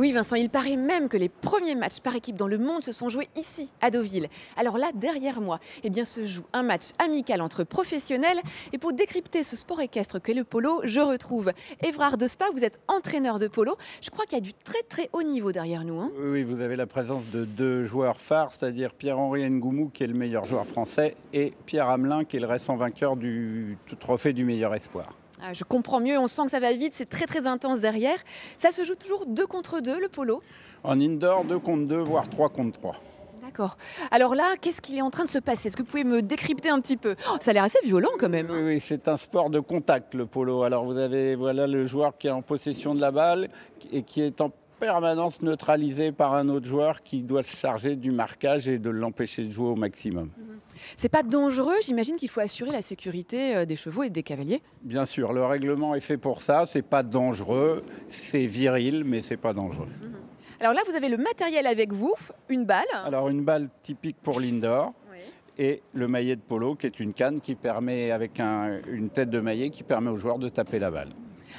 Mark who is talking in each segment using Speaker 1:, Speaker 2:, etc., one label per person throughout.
Speaker 1: Oui Vincent, il paraît même que les premiers matchs par équipe dans le monde se sont joués ici, à Deauville. Alors là, derrière moi, se joue un match amical entre professionnels. Et pour décrypter ce sport équestre qu'est le polo, je retrouve Évrard de Spa. Vous êtes entraîneur de polo. Je crois qu'il y a du très très haut niveau derrière nous.
Speaker 2: Oui, vous avez la présence de deux joueurs phares, c'est-à-dire Pierre-Henri Ngoumou, qui est le meilleur joueur français, et Pierre Hamelin, qui est le récent vainqueur du trophée du meilleur espoir.
Speaker 1: Je comprends mieux, on sent que ça va vite, c'est très très intense derrière. Ça se joue toujours 2 contre 2, le polo?
Speaker 2: En indoor, 2 contre 2, voire 3 contre 3.
Speaker 1: D'accord. Alors là, qu'est-ce qui est en train de se passer? Est-ce que vous pouvez me décrypter un petit peu? Ça a l'air assez violent quand même.
Speaker 2: Oui, c'est un sport de contact, le polo. Alors vous avez le joueur qui est en possession de la balle et qui est en permanence neutralisé par un autre joueur qui doit se charger du marquage et de l'empêcher de jouer au maximum.
Speaker 1: C'est pas dangereux? J'imagine qu'il faut assurer la sécurité des chevaux et des cavaliers.
Speaker 2: Bien sûr, le règlement est fait pour ça. C'est pas dangereux, c'est viril, mais c'est pas dangereux.
Speaker 1: Alors là, vous avez le matériel avec vous, une balle.
Speaker 2: Alors une balle typique pour l'indoor. Oui. Et le maillet de polo, qui est une canne qui permet, avec une tête de maillet, qui permet aux joueurs de taper la balle.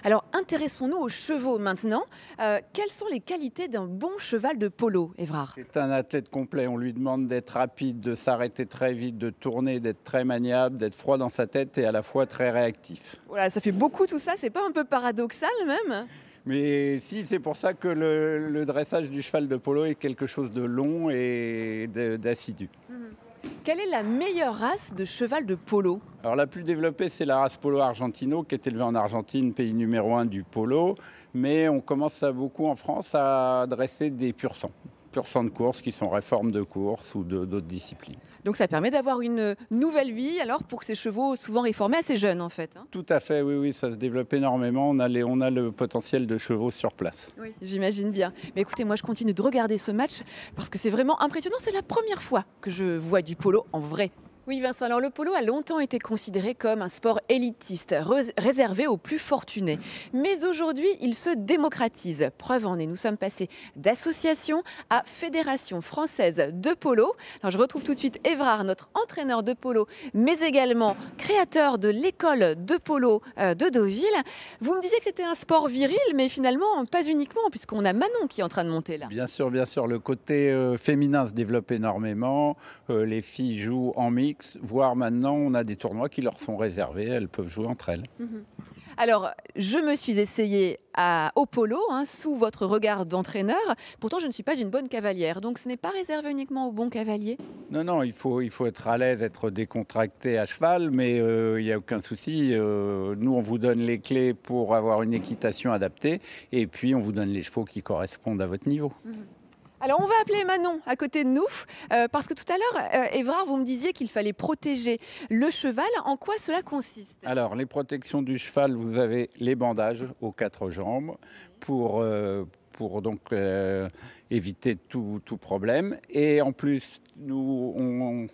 Speaker 1: Alors intéressons-nous aux chevaux maintenant. Quelles sont les qualités d'un bon cheval de polo, Évrard?
Speaker 2: C'est un athlète complet. On lui demande d'être rapide, de s'arrêter très vite, de tourner, d'être très maniable, d'être froid dans sa tête et à la fois très réactif.
Speaker 1: Voilà, ça fait beaucoup tout ça. C'est pas un peu paradoxal même?
Speaker 2: Mais si, c'est pour ça que le dressage du cheval de polo est quelque chose de long et d'assidu.
Speaker 1: Quelle est la meilleure race de cheval de polo?
Speaker 2: Alors la plus développée, c'est la race Polo Argentino, qui est élevée en Argentine, pays numéro 1 du polo. Mais on commence beaucoup en France à dresser des pur sang de course, qui sont réformes de course ou d'autres disciplines.
Speaker 1: Donc ça permet d'avoir une nouvelle vie alors pour ces chevaux souvent réformés assez jeunes en fait.
Speaker 2: Tout à fait, oui, ça se développe énormément. On a le potentiel de chevaux sur place.
Speaker 1: Oui, j'imagine bien. Mais écoutez, moi je continue de regarder ce match parce que c'est vraiment impressionnant. C'est la première fois que je vois du polo en vrai. Oui Vincent, alors le polo a longtemps été considéré comme un sport élitiste, réservé aux plus fortunés. Mais aujourd'hui, il se démocratise. Preuve en est, nous sommes passés d'association à Fédération française de polo. Alors je retrouve tout de suite Évrard, notre entraîneur de polo, mais également créateur de l'école de polo de Deauville. Vous me disiez que c'était un sport viril, mais finalement pas uniquement, puisqu'on a Manon qui est en train de monter là.
Speaker 2: Bien sûr, le côté féminin se développe énormément. Les filles jouent en mix. Voire maintenant, on a des tournois qui leur sont réservés, elles peuvent jouer entre elles.
Speaker 1: Alors, je me suis essayée au polo, sous votre regard d'entraîneur. Pourtant, je ne suis pas une bonne cavalière, donc ce n'est pas réservé uniquement aux bons cavaliers?
Speaker 2: Non, il faut être à l'aise, être décontracté à cheval, mais il n'y a aucun souci. Nous, on vous donne les clés pour avoir une équitation adaptée, et puis on vous donne les chevaux qui correspondent à votre niveau.
Speaker 1: Alors, on va appeler Manon à côté de nous, parce que tout à l'heure, Évrard, vous me disiez qu'il fallait protéger le cheval. En quoi cela consiste?
Speaker 2: Alors, les protections du cheval, vous avez les bandages aux 4 jambes pour donc éviter tout problème. Et en plus, on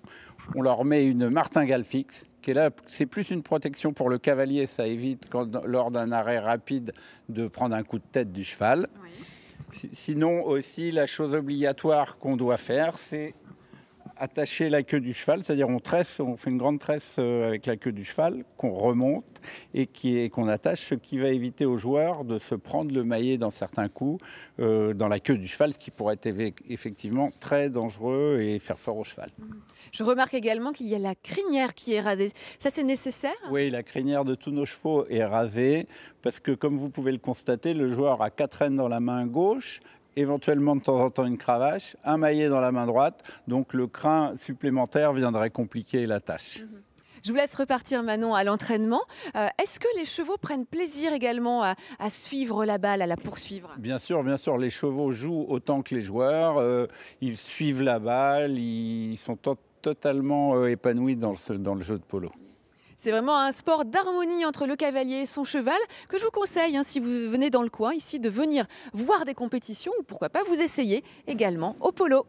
Speaker 2: leur met une martingale fixe, qui est là, c'est plus une protection pour le cavalier. Ça évite, lors d'un arrêt rapide, de prendre un coup de tête du cheval. Oui. Sinon aussi, la chose obligatoire qu'on doit faire, c'est attacher la queue du cheval, c'est-à-dire on fait une grande tresse avec la queue du cheval qu'on remonte et qu'on attache, ce qui va éviter aux joueurs de se prendre le maillet dans certains coups dans la queue du cheval, ce qui pourrait être effectivement très dangereux et faire peur au cheval.
Speaker 1: Je remarque également qu'il y a la crinière qui est rasée. Ça, c'est nécessaire?
Speaker 2: Oui, la crinière de tous nos chevaux est rasée parce que, comme vous pouvez le constater, le joueur a 4 rênes dans la main gauche, éventuellement de temps en temps une cravache, un maillet dans la main droite, donc le crin supplémentaire viendrait compliquer la tâche.
Speaker 1: Je vous laisse repartir Manon à l'entraînement. Est-ce que les chevaux prennent plaisir également à suivre la balle, à la poursuivre? Bien sûr,
Speaker 2: les chevaux jouent autant que les joueurs, ils suivent la balle, ils sont totalement épanouis dans le jeu de polo.
Speaker 1: C'est vraiment un sport d'harmonie entre le cavalier et son cheval que je vous conseille, si vous venez dans le coin ici, de venir voir des compétitions ou pourquoi pas vous essayer également au polo.